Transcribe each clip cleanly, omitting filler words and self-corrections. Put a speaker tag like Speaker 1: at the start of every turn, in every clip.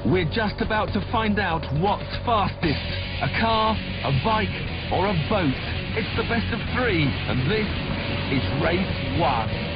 Speaker 1: We're just about to find out what's fastest, a car, a bike or a boat. It's the best of three, and this is race 1.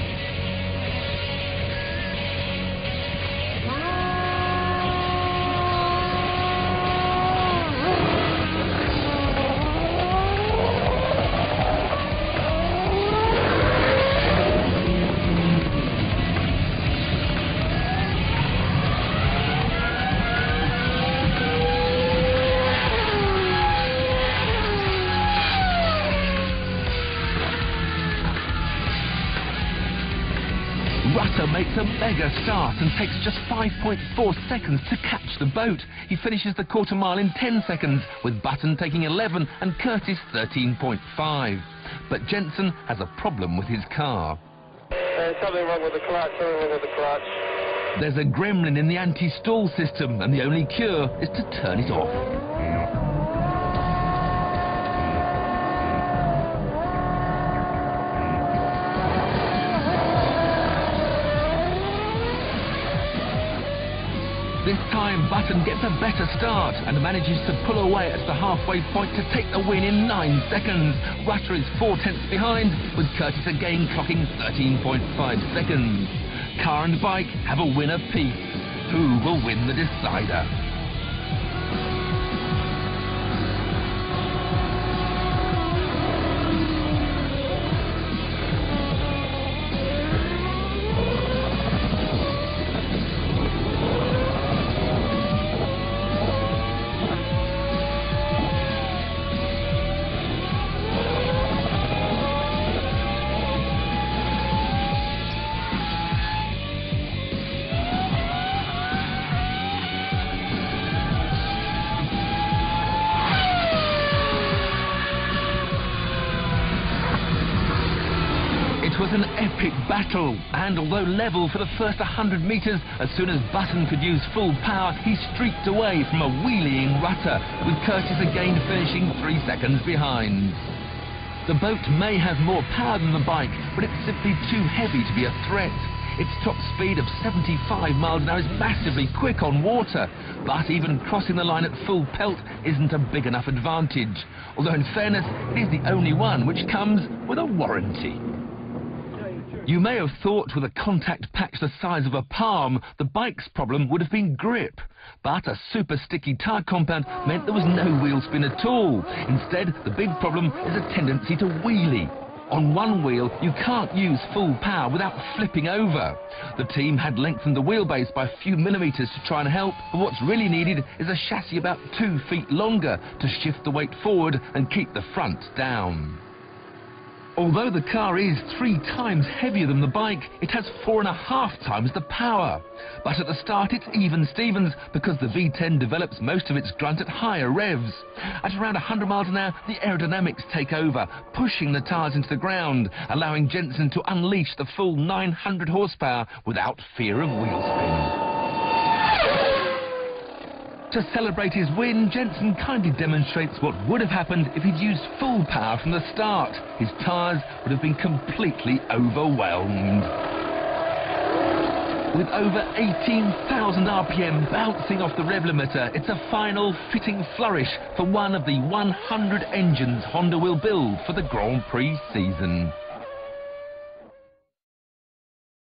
Speaker 1: Rutter makes a mega start and takes just 5.4 seconds to catch the boat. He finishes the quarter mile in 10 seconds, with Button taking 11 and Curtis 13.5. But Jensen has a problem with his car.
Speaker 2: Something wrong with the clutch,
Speaker 1: There's a gremlin in the anti-stall system, and the only cure is to turn it off. This time, Button gets a better start and manages to pull away at the halfway point to take the win in 9 seconds. Rutter is 4/10 behind, with Curtis again clocking 13.5 seconds. Car and bike have a win apiece. Who will win the decider? It was an epic battle, and although level for the first 100 metres, as soon as Button could use full power, he streaked away from a wheeling Rutter, with Curtis again finishing 3 seconds behind. The boat may have more power than the bike, but it's simply too heavy to be a threat. Its top speed of 75 miles an hour is massively quick on water, but even crossing the line at full pelt isn't a big enough advantage, although in fairness, it is the only one which comes with a warranty. You may have thought with a contact patch the size of a palm, the bike's problem would have been grip. But a super sticky tyre compound meant there was no wheel spin at all. Instead, the big problem is a tendency to wheelie. On one wheel, you can't use full power without flipping over. The team had lengthened the wheelbase by a few millimetres to try and help, but what's really needed is a chassis about 2 feet longer to shift the weight forward and keep the front down. Although the car is 3 times heavier than the bike, it has 4.5 times the power. But at the start it's even Stevens, because the V10 develops most of its grunt at higher revs. At around 100 miles an hour, the aerodynamics take over, pushing the tyres into the ground, allowing Jensen to unleash the full 900 horsepower without fear of wheel spin. To celebrate his win, Jensen kindly demonstrates what would have happened if he'd used full power from the start. His tyres would have been completely overwhelmed. With over 18,000 RPM bouncing off the rev limiter, it's a final fitting flourish for one of the 100 engines Honda will build for the Grand Prix season.